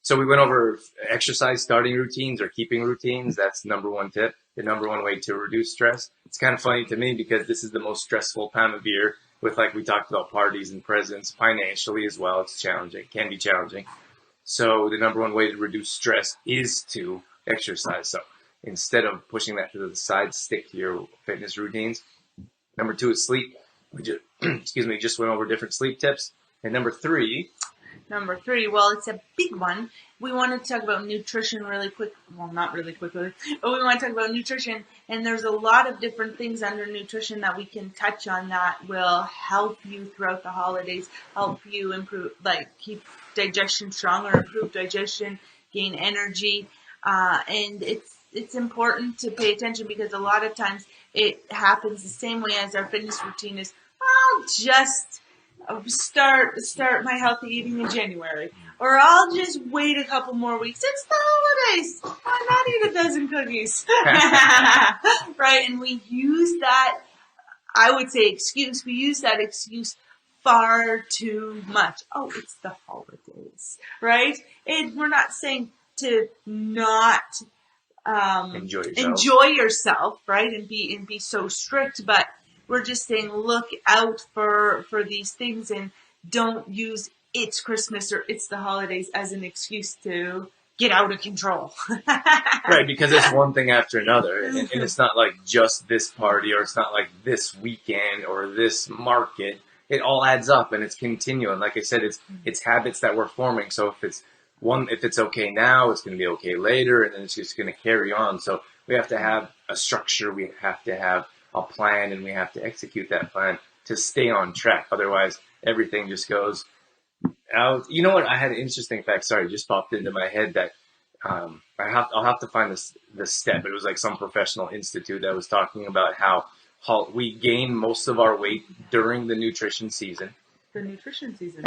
So we went over exercise starting routines or keeping routines. That's the number one tip, the number one way to reduce stress. It's kind of funny to me because this is the most stressful time of year with, like we talked about, parties and presents, financially as well. It's challenging, can be challenging. So the number one way to reduce stress is to exercise. So instead of pushing that to the side, stick to your fitness routines. Number two is sleep. We just, just went over different sleep tips. And number three, well, it's a big one. We want to talk about nutrition really quick. Well, not really quickly, but we want to talk about nutrition. And there's a lot of different things under nutrition that we can touch on that will help you throughout the holidays, help you improve, like keep digestion stronger, improve digestion, gain energy. And it's important to pay attention because a lot of times it happens the same way as our fitness routine is, I'll just start my healthy eating in January. Or I'll just wait a couple more weeks. It's the holidays. Why not eat a dozen cookies? Right? And we use that, I would say, excuse. We use that excuse far too much. Oh, it's the holidays. Right? And we're not saying to not enjoy yourself, right? And be so strict, but we're just saying look out for these things and don't use it's Christmas or it's the holidays as an excuse to get out of control. Right, because it's one thing after another. And it's not like just this party or it's not like this weekend or this market. It all adds up and it's continuing. Like I said, it's habits that we're forming. So if it's okay now, it's going to be okay later, and then it's just going to carry on. So we have to have a structure. We have to have a plan, and we have to execute that plan to stay on track. Otherwise, everything just goes out. You know what? I had an interesting fact. Sorry, it just popped into my head that I'll have to find the step. It was like some professional institute that was talking about how we gain most of our weight during the nutrition season. The nutrition season.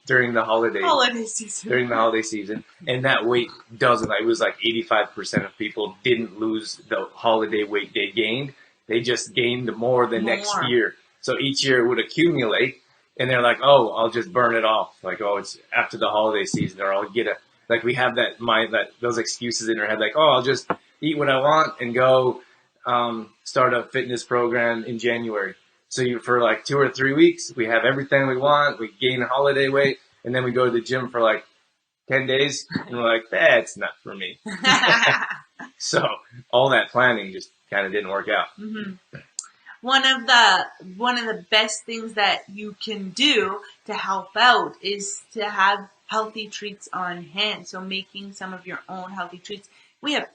During the holiday season. During the holiday season. And that weight doesn't. It was like 85% of people didn't lose the holiday weight they gained. They just gained more the next year. So each year it would accumulate. And they're like, oh, I'll just burn it off. Like, oh, it's after the holiday season, or I'll get like we have that mind, those excuses in our head, like, oh, I'll just eat what I want and go start a fitness program in January. So for like 2 or 3 weeks, we have everything we want. We gain holiday weight, and then we go to the gym for like 10 days, and we're like, that's not for me. So all that planning just kind of didn't work out. Mm-hmm. One of the best things that you can do to help out is to have healthy treats on hand. So making some of your own healthy treats. We have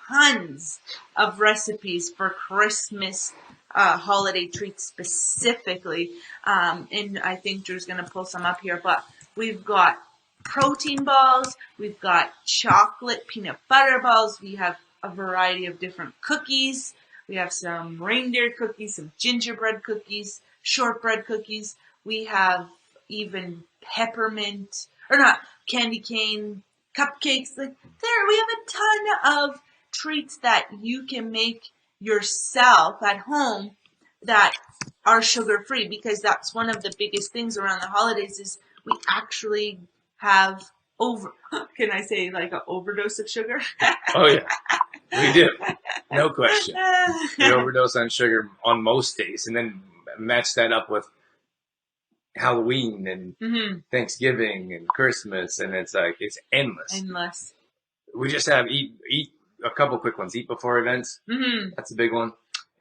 tons of recipes for Christmas holiday treats specifically. And I think Drew's going to pull some up here, but we've got protein balls. We've got chocolate peanut butter balls. We have a variety of different cookies. We have some reindeer cookies, some gingerbread cookies, shortbread cookies. We have even candy cane cupcakes. We have a ton of treats that you can make yourself at home that are sugar-free, because that's one of the biggest things around the holidays is we actually have can I say like an overdose of sugar? Oh yeah, we do. No question. We overdose on sugar on most days, and then match that up with Halloween and Thanksgiving and Christmas, and it's like it's endless. We just have eat a couple quick ones. Eat before events. Mm-hmm. That's a big one.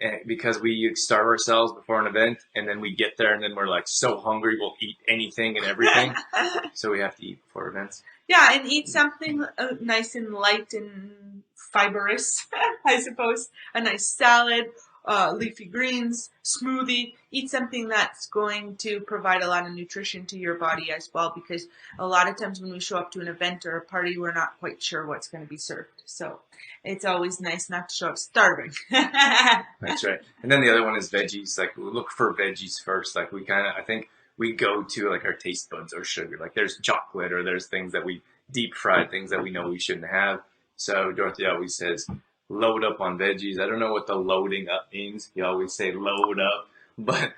And because we starve ourselves before an event, and then we get there, and then we're like so hungry, we'll eat anything and everything. So we have to eat before events. Yeah, and eat something nice and light and fibrous, I suppose. A nice salad, leafy greens, smoothie. Eat something that's going to provide a lot of nutrition to your body as well, because a lot of times when we show up to an event or a party, we're not quite sure what's going to be served. So it's always nice not to show up starving. That's right. And then the other one is veggies. Like, we look for veggies first. Like, I think we go to like our taste buds or sugar. Like, there's chocolate or there's things that we deep fried, things that we know we shouldn't have. So Dorothy always says, load up on veggies. I don't know what the loading up means. You always say load up. But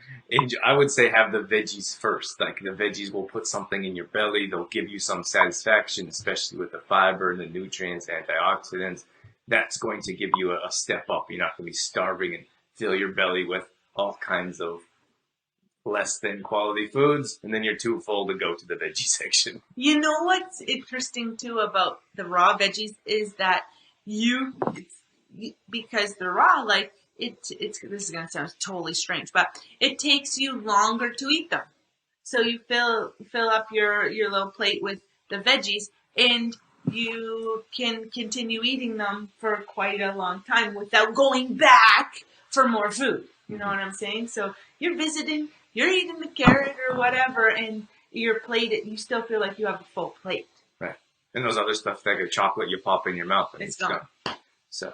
I would say have the veggies first. Like the veggies will put something in your belly. They'll give you some satisfaction, especially with the fiber and the nutrients, antioxidants. That's going to give you a step up. You're not going to be starving and fill your belly with all kinds of less than quality foods, and then you're too full to go to the veggie section. You know what's interesting too about the raw veggies is that because they're raw, like it's this is gonna sound totally strange, but it takes you longer to eat them. So you fill up your little plate with the veggies, and you can continue eating them for quite a long time without going back for more food. You know what I'm saying? So you're visiting, you're eating the carrot or whatever, and your plate, you still feel like you have a full plate. Right. And those other stuff, like a chocolate, you pop in your mouth and It's gone. So